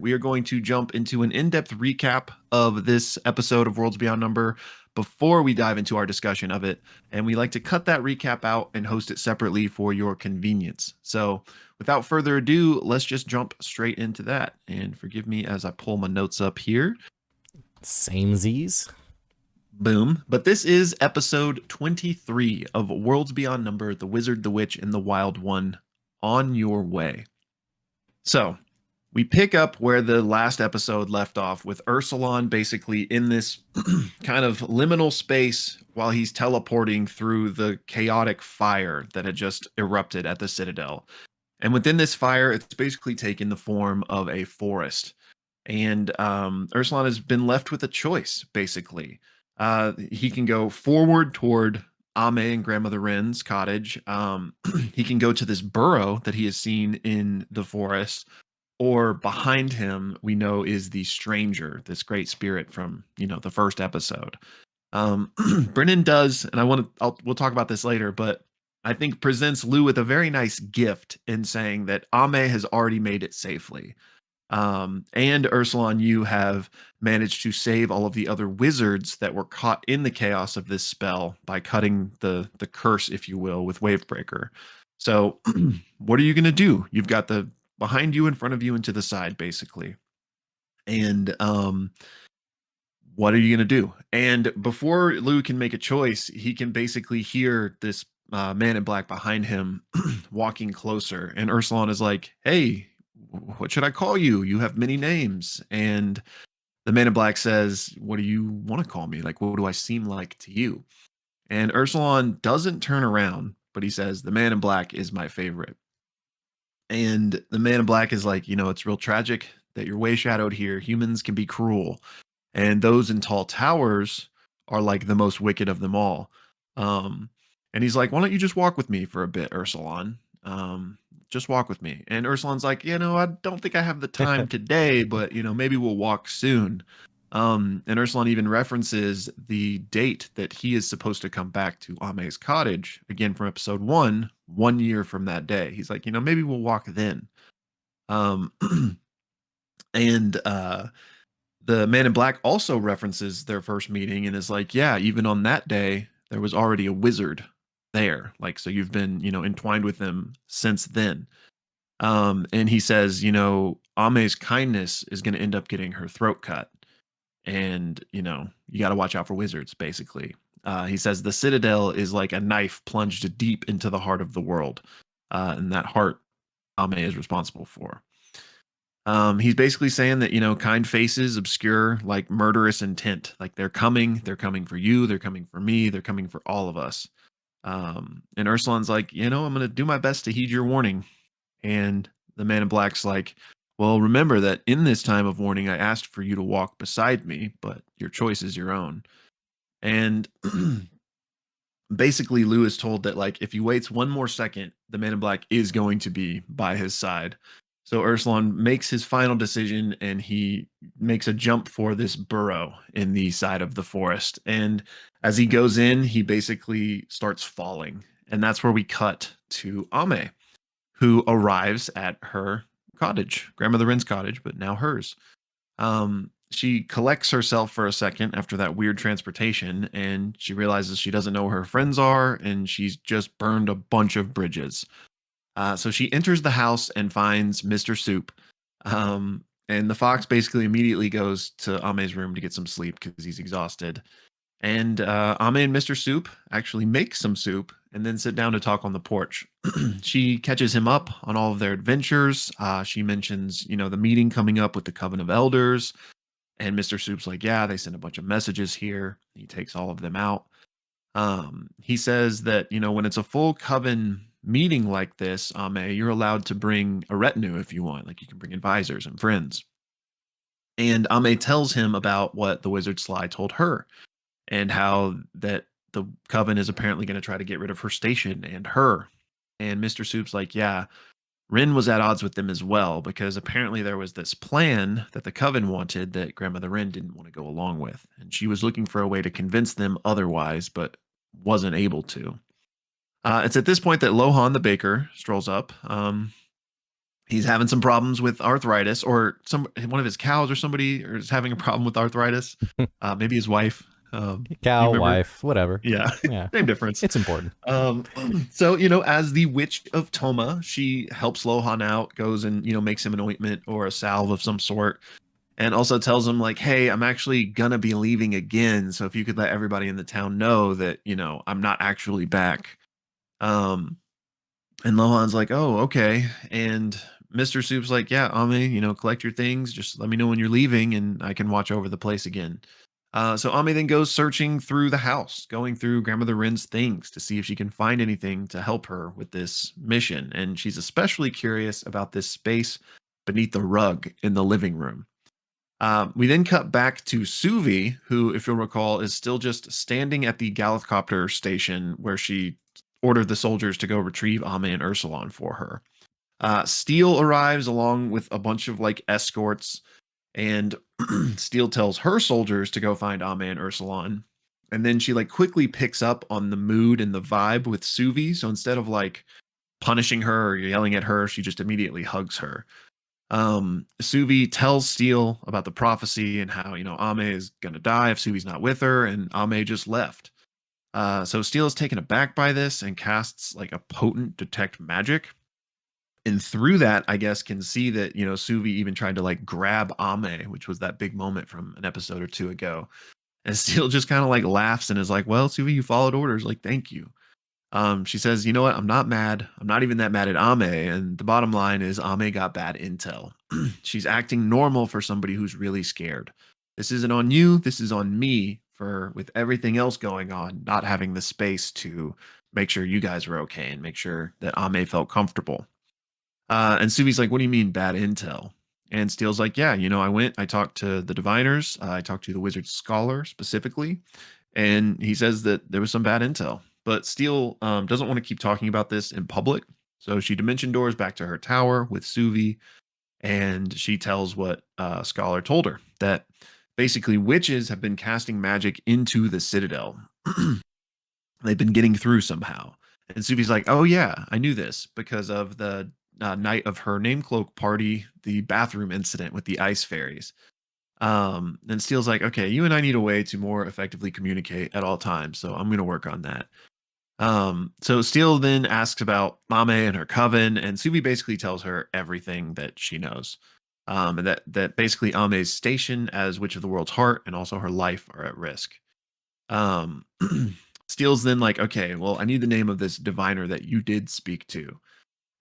We are going to jump into an in-depth recap of this episode of Worlds Beyond Number before we dive into our discussion of it. And we like to cut that recap out and host it separately for your convenience. So without further ado, let's just jump straight into that. And forgive me as I pull my notes up here. Same Z's. Boom. But this is episode 23 of Worlds Beyond Number, The Wizard, the Witch, and the Wild One, On Your Way. So we pick up where the last episode left off with Ursulon basically in this kind of liminal space while he's teleporting through the chaotic fire that had just erupted at the Citadel. And within this fire, it's basically taken the form of a forest. And Ursulon has been left with a choice, basically. He can go forward toward Ame and Grandmother Wren's cottage. He can go to this burrow that he has seen in the forest, or behind him we know is the stranger, this great spirit from the first episode. Brennan does, and we'll talk about this later, but I think presents Lou with a very nice gift in saying that Ame has already made it safely. And Ursulon, you have managed to save all of the other wizards that were caught in the chaos of this spell by cutting the curse, if you will, with Wavebreaker. So what are you going to do? You've got the behind you, in front of you, and to the side, basically. And what are you going to do? And before Lou can make a choice, he can basically hear this man in black behind him walking closer. And Ursulon is like, hey, what should I call you? You have many names. And the man in black says, what do you want to call me? Like, what do I seem like to you? And Ursulon doesn't turn around, but he says, the man in black is my favorite. And the man in black is like, it's real tragic that you're way shadowed here. Humans can be cruel. And those in tall towers are like the most wicked of them all. And he's like, why don't you just walk with me for a bit, Ursulon? Just walk with me. And Ursulon's like, I don't think I have the time today, but maybe we'll walk soon. And Ursulon even references the date that he is supposed to come back to Ame's cottage, again from episode 1 year from that day. He's like, maybe we'll walk then. Um, and the man in black also references their first meeting and is like, yeah, even on that day, there was already a wizard there. Like, so you've been, entwined with them since then. And he says, Ame's kindness is going to end up getting her throat cut. And, you got to watch out for wizards, basically. He says the Citadel is like a knife plunged deep into the heart of the world. And that heart Ame is responsible for. He's basically saying that, kind faces obscure like murderous intent. Like they're coming for you, they're coming for me, they're coming for all of us. And Ursulon's like, I'm going to do my best to heed your warning. And the man in black's like, well, remember that in this time of warning, I asked for you to walk beside me, but your choice is your own. And basically, Lou is told that, like, if he waits one more second, the man in black is going to be by his side. So Ursulon makes his final decision and he makes a jump for this burrow in the side of the forest. And as he goes in, he basically starts falling. And that's where we cut to Ame, who arrives at her cottage, Grandmother Wren's cottage, but now hers. She collects herself for a second after that weird transportation, and she realizes she doesn't know where her friends are, and she's just burned a bunch of bridges. So she enters the house and finds Mr. Soup. And the fox basically immediately goes to Ame's room to get some sleep because he's exhausted. And Ame and Mr. Soup actually make some soup and then sit down to talk on the porch. She catches him up on all of their adventures. She mentions, the meeting coming up with the Coven of Elders. And Mr. Soup's like, yeah, they sent a bunch of messages here. He takes all of them out. He says that, when it's a full Coven meeting like this, Ame, you're allowed to bring a retinue if you want. Like you can bring advisors and friends. And Ame tells him about what the wizard Sly told her and how that the Coven is apparently going to try to get rid of her station and her. And Mr. Soup's like, yeah, Rin was at odds with them as well, because apparently there was this plan that the Coven wanted that Grandmother Rin didn't want to go along with. And she was looking for a way to convince them otherwise, but wasn't able to. It's at this point that Lohan the baker strolls up. He's having some problems with arthritis, or one of his cows or somebody or is having a problem with arthritis. Maybe his wife. You Cow, remember? wife, whatever. Yeah, Yeah, same difference. it's important. Um, so as the witch of Toma, she helps Lohan out, goes and makes him an ointment or a salve of some sort, and also tells him like, "Hey, I'm actually gonna be leaving again, so if you could let everybody in the town know that I'm not actually back." Um, and Lohan's like, "Oh, okay." And Mr. Soup's like, "Yeah, Ame, collect your things. Just let me know when you're leaving, and I can watch over the place again." So Ame then goes searching through the house, going through Grandmother Rin's things to see if she can find anything to help her with this mission. And she's especially curious about this space beneath the rug in the living room. We then cut back to Suvi, who, if you'll recall, is still just standing at the Galathcopter station where she ordered the soldiers to go retrieve Ame and Ursulon for her. Steele arrives along with a bunch of like escorts, and Steele tells her soldiers to go find Ame and Ursulon. And then she like quickly picks up on the mood and the vibe with Suvi. So instead of like punishing her or yelling at her, she just immediately hugs her. Suvi tells Steele about the prophecy and how, Ame is going to die if Suvi's not with her, and Ame just left. So Steele is taken aback by this and casts like a potent detect magic. And through that, I guess, can see that, Suvi even tried to like grab Ame, which was that big moment from an episode or two ago. And Steele just kind of like laughs and is like, "Well, Suvi, you followed orders. Like, thank you." She says, "You know what? I'm not mad. I'm not even that mad at Ame." And the bottom line is Ame got bad intel. She's acting normal for somebody who's really scared. This isn't on you. This is on me for, with everything else going on, not having the space to make sure you guys were okay and make sure that Ame felt comfortable. And Suvi's like, "What do you mean bad intel?" And Steele's like, "Yeah, I talked to the diviners. I talked to the wizard scholar specifically, and he says that there was some bad intel." But Steele doesn't want to keep talking about this in public. So she dimension doors back to her tower with Suvi, and she tells what Scholar told her, that basically witches have been casting magic into the Citadel. They've been getting through somehow. And Subi's like, "Oh yeah, I knew this because of the night of her name cloak party, the bathroom incident with the ice fairies." And Steele's like, "Okay, you and I need a way to more effectively communicate at all times, so I'm going to work on that." So Steele then asks about Mame and her coven, and Subi basically tells her everything that she knows. And that basically Ame's station as Witch of the World's Heart and also her life are at risk. Um, Steele's then like, "Okay, well, I need the name of this diviner that you did speak to."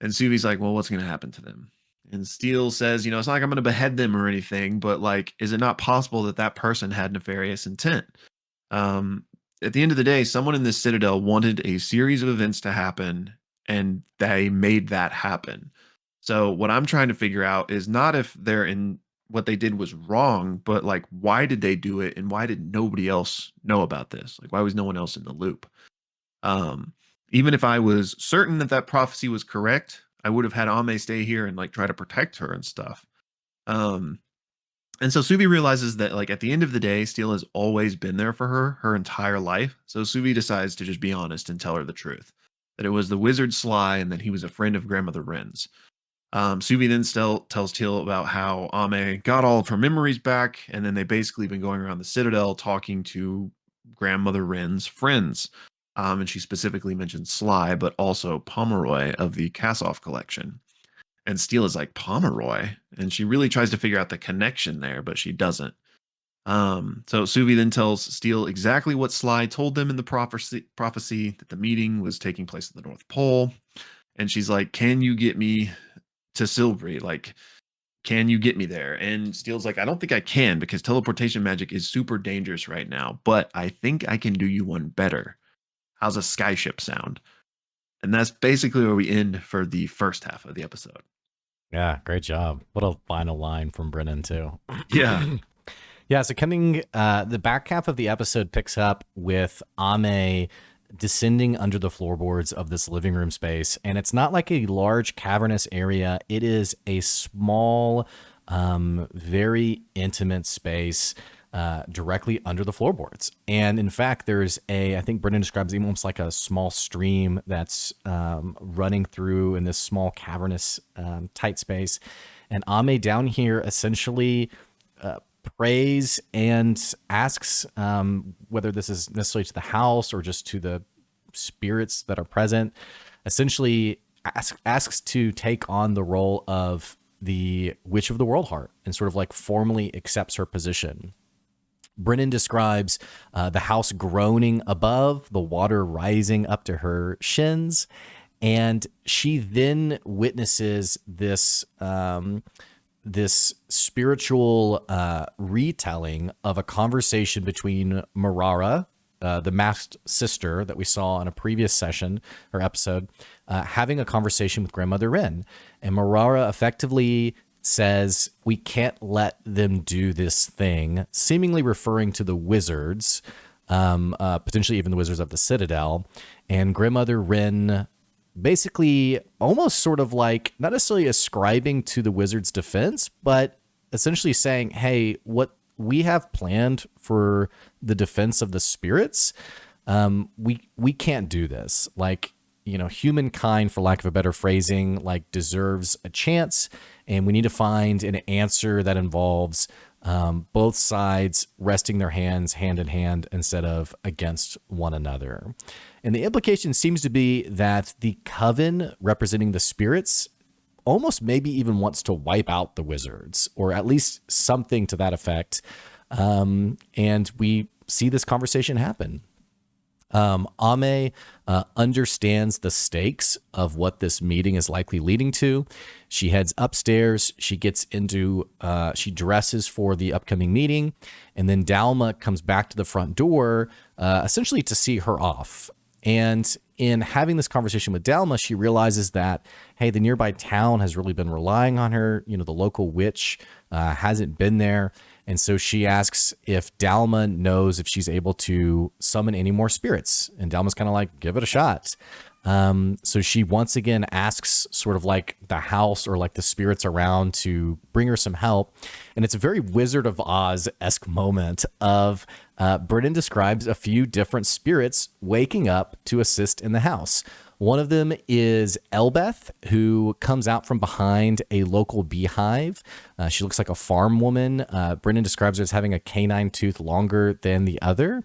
And Suvi's like, "Well, what's going to happen to them?" And Steele says, "It's not like I'm going to behead them or anything, but like, is it not possible that that person had nefarious intent?" Um, at the end of the day, someone in this citadel wanted a series of events to happen, and they made that happen. So what I'm trying to figure out is not if they're in what they did was wrong, but like, why did they do it, and why did nobody else know about this? Like, why was no one else in the loop? Um, Even if I was certain that that prophecy was correct, I would have had Ame stay here and like try to protect her and stuff. Um, and so Subi realizes that like at the end of the day, Steele has always been there for her entire life. So Subi decides to just be honest and tell her the truth, that it was the wizard Sly and that he was a friend of Grandmother Wren's. Subi then still tells Teal about how Ame got all of her memories back, and then they basically been going around the Citadel talking to Grandmother Wren's friends. And she specifically mentioned Sly, but also Pomeroy of the Kassoff collection. And Steele is like, "Pomeroy?" And she really tries to figure out the connection there, but she doesn't. So Suvi then tells Steele exactly what Sly told them in the prophecy that the meeting was taking place at the North Pole. And she's like, "Can you get me to Silbury? Like, can you get me there?" And Steele's like, "I don't think I can because teleportation magic is super dangerous right now, but I think I can do you one better. How's a skyship sound?" And that's basically where we end for the first half of the episode. Yeah, great job. What a final line from Brennan too. Yeah. Yeah, so coming, the back half of the episode picks up with Ame descending under the floorboards of this living room space, and it's not like a large cavernous area. It is a small, very intimate space. directly under the floorboards. And in fact, there's I think Brennan describes it almost like a small stream that's running through in this small cavernous tight space. And Ame down here essentially prays and asks whether this is necessarily to the house or just to the spirits that are present, essentially asks to take on the role of the Witch of the World Heart and sort of like formally accepts her position. Brennan describes the house groaning above, the water rising up to her shins, and she then witnesses this this spiritual retelling of a conversation between Marara, the masked sister that we saw in a previous session or episode, having a conversation with Grandmother Rin. And Marara effectively says, we can't let them do this thing, seemingly referring to the wizards, potentially even the wizards of the Citadel. And Grandmother Rin basically almost sort of like not necessarily ascribing to the wizard's defense, but essentially saying, hey, what we have planned for the defense of the spirits, we can't do this. Like, you know, humankind, for lack of a better phrasing, like deserves a chance, and we need to find an answer that involves both sides resting their hands hand in hand instead of against one another. And the implication seems to be that the coven representing the spirits almost maybe even wants to wipe out the wizards, or at least something to that effect. And we see this conversation happen. Ame understands the stakes of what this meeting is likely leading to. She heads upstairs. She gets into, she dresses for the upcoming meeting. And then Dalma comes back to the front door, essentially to see her off. And in having this conversation with Dalma, she realizes that, hey, the nearby town has really been relying on her. You know, the local witch hasn't been there. And so she asks if Dalma knows if she's able to summon any more spirits. And Dalma's kind of like, give it a shot. So she once again asks sort of like the house or like the spirits around to bring her some help. And it's a very Wizard of Oz-esque moment of Brennan describes a few different spirits waking up to assist in the house. One of them is Elbeth, who comes out from behind a local beehive. She looks like a farm woman. Brennan describes her as having a canine tooth longer than the other,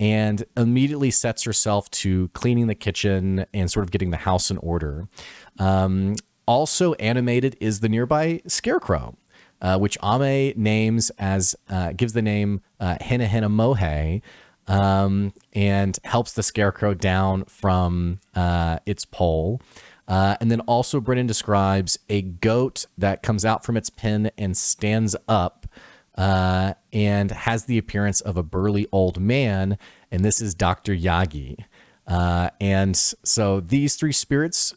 and immediately sets herself to cleaning the kitchen and sort of getting the house in order. Also animated is the nearby Scarecrow, which Ame names as, gives the name Hina Hina Mohe, and helps the Scarecrow down from its pole. And then also Brennan describes a goat that comes out from its pen and stands up and has the appearance of a burly old man, and this is Dr. Yagi. And so these three spirits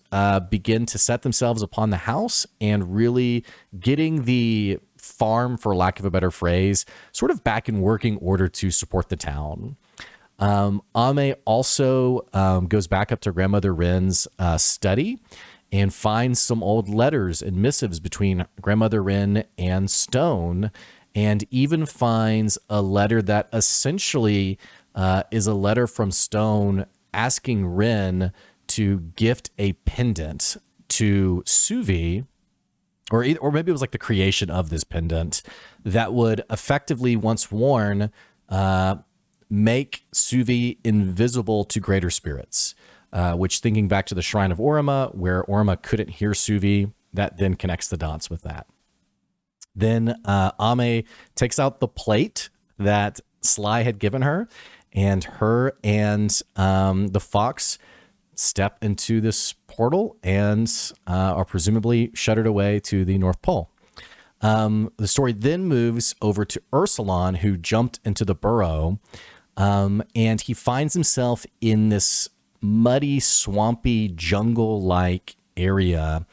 begin to set themselves upon the house and really getting the farm, for lack of a better phrase, sort of back in working order to support the town. Ame also goes back up to Grandmother Rin's study and finds some old letters and missives between Grandmother Rin and Stone, and even finds a letter that essentially is a letter from Stone asking Rin to gift a pendant to Suvi, or maybe it was like the creation of this pendant that would effectively, once worn, make Suvi invisible to greater spirits, which, thinking back to the Shrine of Orima, where Orima couldn't hear Suvi, that then connects the dots with that. Then Ame takes out the plate that Sly had given her, and her and the fox step into this portal and are presumably shuttered away to the North Pole. The story then moves over to Ursulon, who jumped into the burrow, and he finds himself in this muddy, swampy, jungle-like area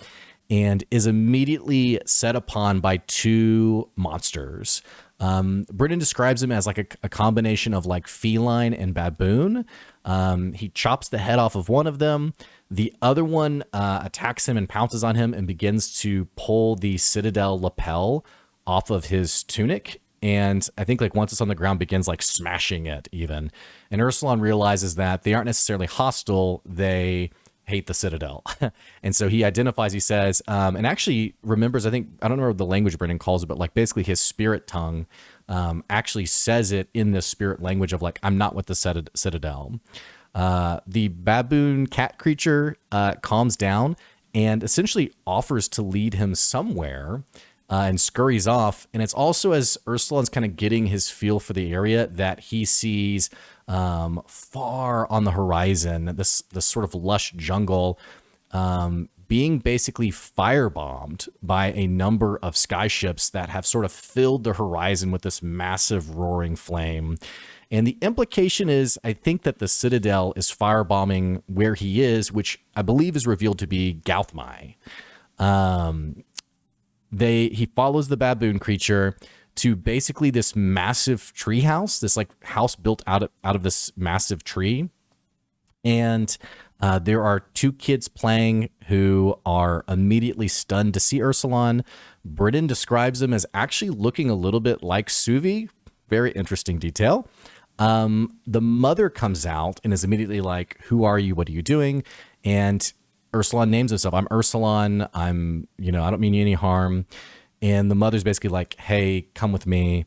and is immediately set upon by two monsters. Brennan describes him as like a combination of like feline and baboon. He chops the head off of one of them. The other one attacks him and pounces on him and begins to pull the citadel lapel off of his tunic. and I think like once it's on the ground begins like smashing it even. And Ursulon realizes that they aren't necessarily hostile, they hate the Citadel. And so he identifies, he says, and actually remembers, I think, I don't know what the language Brennan calls it, but like basically his spirit tongue actually says it in this spirit language of like, I'm not with the Citadel. The baboon cat creature calms down and essentially offers to lead him somewhere and scurries off. And it's also as Ursulon's kind of getting his feel for the area that he sees far on the horizon, this sort of lush jungle being basically firebombed by a number of skyships that have sort of filled the horizon with this massive roaring flame. And the implication is, I think that the Citadel is firebombing where he is, which I believe is revealed to be Gauthmai. He follows the baboon creature to basically this massive tree house, this like house built out of this massive tree. And there are two kids playing who are immediately stunned to see Ursulon. Brennan describes them as actually looking a little bit like Suvi. Very interesting detail. The mother comes out and is immediately like, who are you? What are you doing? And Ursulon names himself. I'm Ursulon. I don't mean you any harm. And the mother's basically like, hey, come with me.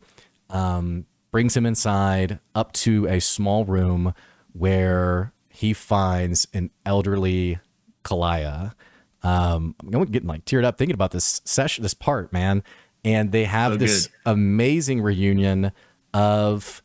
Brings him inside up to a small room where he finds an elderly Kalaya. I'm getting like teared up thinking about this part, man. And they have this amazing reunion of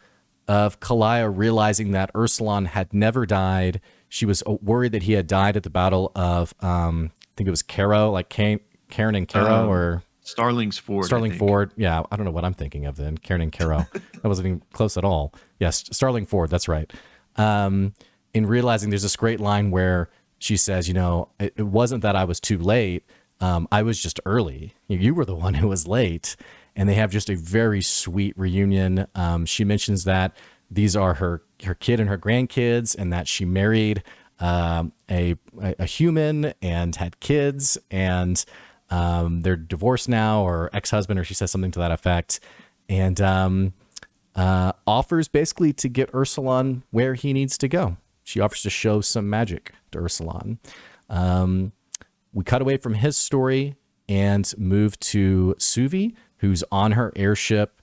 Kalaya realizing that Ursulon had never died. She was worried that he had died at the battle of, I think it was Caro, like Karen and Caro, or Starling's Ford. Starling Ford. Yeah, I don't know what I'm thinking of then. Karen and Caro. That wasn't even close at all. Yes, Starling Ford. That's right. In realizing there's this great line where she says, it wasn't that I was too late. I was just early. You were the one who was late. And they have just a very sweet reunion. She mentions that these are her kid and her grandkids, and that she married a human and had kids, and they're divorced now, or ex-husband, or she says something to that effect, and offers basically to get Ursulon where he needs to go. She offers to show some magic to Ursulon. We cut away from his story and move to Suvi, who's on her airship,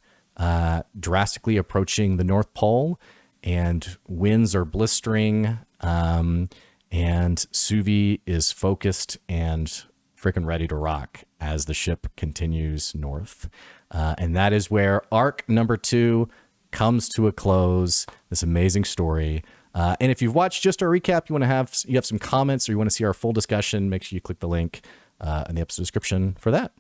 drastically approaching the North Pole, and winds are blistering, and Suvi is focused and freaking ready to rock as the ship continues north. And that is where arc number 2 comes to a close. This amazing story. And if you've watched just our recap, you have some comments, or you want to see our full discussion, make sure you click the link in the episode description for that.